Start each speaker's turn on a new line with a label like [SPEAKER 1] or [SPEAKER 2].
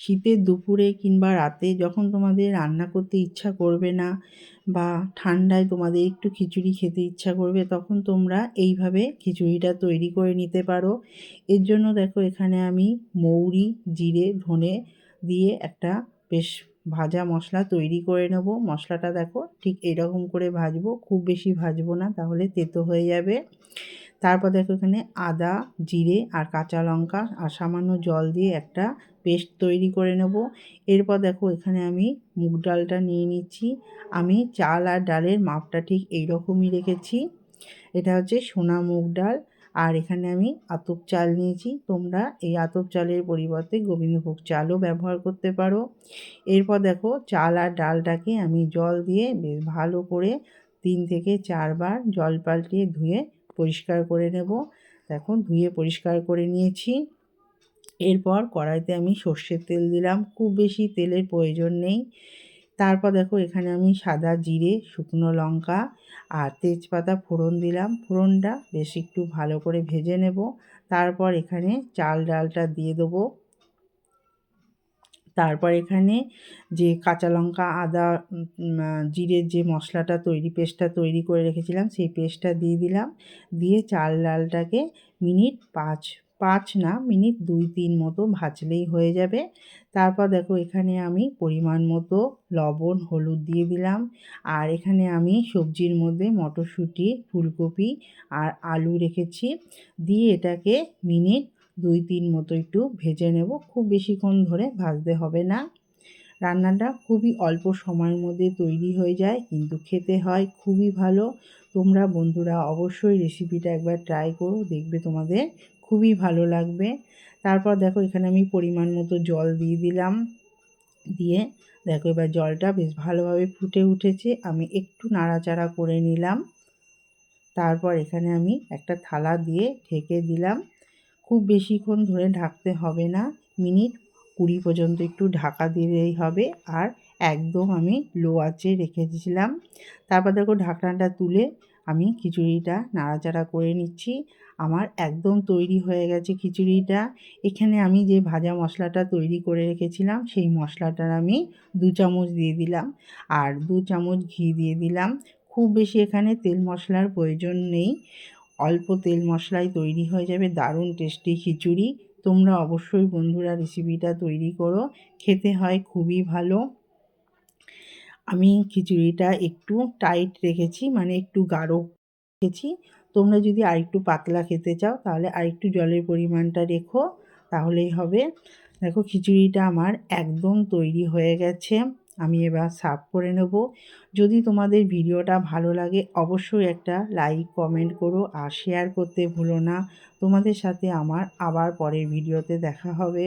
[SPEAKER 1] শীতের দুপুরে কিংবা রাতে যখন তোমাদের রান্না করতে ইচ্ছা করবে না বা ঠান্ডায় তোমাদের একটু খিচুড়ি খেতে ইচ্ছা করবে, তখন তোমরা এইভাবে খিচুড়িটা তৈরি করে নিতে পারো। এর জন্য দেখো এখানে আমি মৌরি, জিরে, ধনে দিয়ে একটা বেশ ভাজা মশলা তৈরি করে নেব। মশলাটা দেখো ঠিক এরকম করে ভাজবো, খুব বেশি ভাজবো না, তাহলে তেতো হয়ে যাবে। তারপর দেখো এখানে আদা, জিরে আর কাঁচা লঙ্কা আর সামান্য জল দিয়ে একটা পেস্ট তৈরি করে নেব। এরপর দেখো এখানে আমি মুগ ডালটা নিয়ে নিচ্ছি। আমি চাল আর ডালের মাপটা ঠিক এইরকমই রেখেছি। এটা হচ্ছে সোনা মুগ ডাল। আর এখানে আমি আতপ চাল নিয়েছি। তোমরা এই আতপ চালের পরিবর্তে গোবিন্দভোগ চালও ব্যবহার করতে পারো। এরপর দেখো চাল আর ডালটাকে আমি জল দিয়ে বেশ ভালো করে 3 থেকে 4 বার জল পাল্টিয়ে ধুয়ে পরিষ্কার করে নেব। দেখো ধুয়ে পরিষ্কার করে নিয়েছি। এরপর কড়াইতে আমি সর্ষের তেল দিলাম, খুব বেশি তেলের প্রয়োজন নেই। তারপর দেখো এখানে আমি সাদা জিরে, শুকনো লঙ্কা আর তেজপাতা ফোড়ন দিলাম। ফোড়নটা বেশ একটু ভালো করে ভেজে নেব। তারপর এখানে চাল ডালটা দিয়ে দেবো। তারপর এখানে যে কাঁচা লঙ্কা, আদা, জিরের যে মশলাটা পেস্টটা তৈরি করে রেখেছিলাম, সেই পেস্টটা দিয়ে দিলাম। দিয়ে চাল ডালটাকে মিনিট 5 না, মিনিট 2-3 মতো ভাজলেই হয়ে যাবে। তারপর দেখো এখানে আমি পরিমাণ মতো লবণ, হলুদ দিয়ে দিলাম। আর এখানে আমি সবজির মধ্যে মটরশুঁটি, ফুলকপি আর আলু রেখেছি। দিয়ে এটাকে মিনিট 2-3 মতো একটু ভেজে নেব, খুব বেশিক্ষণ ধরে ভাজতে হবে না। রান্নাটা খুবই অল্প সময়ের মধ্যে তৈরি হয়ে যায়, কিন্তু খেতে হয় খুবই ভালো। তোমরা বন্ধুরা অবশ্যই রেসিপিটা একবার ট্রাই করো, দেখবে তোমাদের খুবই ভালো লাগবে। তারপর দেখো এখানে আমি পরিমাণ মতো জল দিয়ে দিলাম। দিয়ে দেখো এবার জলটা বেশ ভালোভাবে ফুটে উঠেছে। আমি একটু নাড়াচাড়া করে নিলাম। তারপর এখানে আমি একটা থালা দিয়ে ঢেকে দিলাম। খুব বেশিক্ষণ ধরে ঢাকতে হবে না, মিনিট 20 পর্যন্ত একটু ঢাকা দিলেই হবে। আর একদম আমি লো আঁচে রেখে দিয়েছিলাম। তারপর দেখো ঢাকনাটা তুলে আমি খিচুড়িটা নাড়াচাড়া করে নিচ্ছি। আমার একদম তৈরি হয়ে গেছে খিচুড়িটা। এখানে আমি যে ভাজা মশলাটা তৈরি করে রেখেছিলাম, সেই মশলাটার আমি 2 চামচ দিয়ে দিলাম। আর 2 চামচ ঘি দিয়ে দিলাম। খুব বেশি এখানে তেল মশলার প্রয়োজন নেই, অল্প তেল মশলায় তৈরি হয়ে যাবে দারুণ টেস্টি খিচুড়ি। তোমরা অবশ্যই বন্ধুরা রেসিপিটা তৈরি করো, খেতে হয় খুবই ভালো। আমি খিচুড়িটা একটু টাইট রেখেছি, মানে একটু গাঢ় রেখেছি। তোমরা যদি আরেকটু পাতলা খেতে চাও তাহলে আরেকটু জলের পরিমাণটা রেখো, তাহলেই হবে। দেখো খিচুড়িটা আমার একদম তৈরি হয়ে গেছে। আমি এবার সার্ভ করে নেব। যদি তোমাদের ভিডিওটা ভালো লাগে অবশ্যই একটা লাইক, কমেন্ট করো আর শেয়ার করতে ভুলো না। তোমাদের সাথে আমার আবার পরের ভিডিওতে দেখা হবে।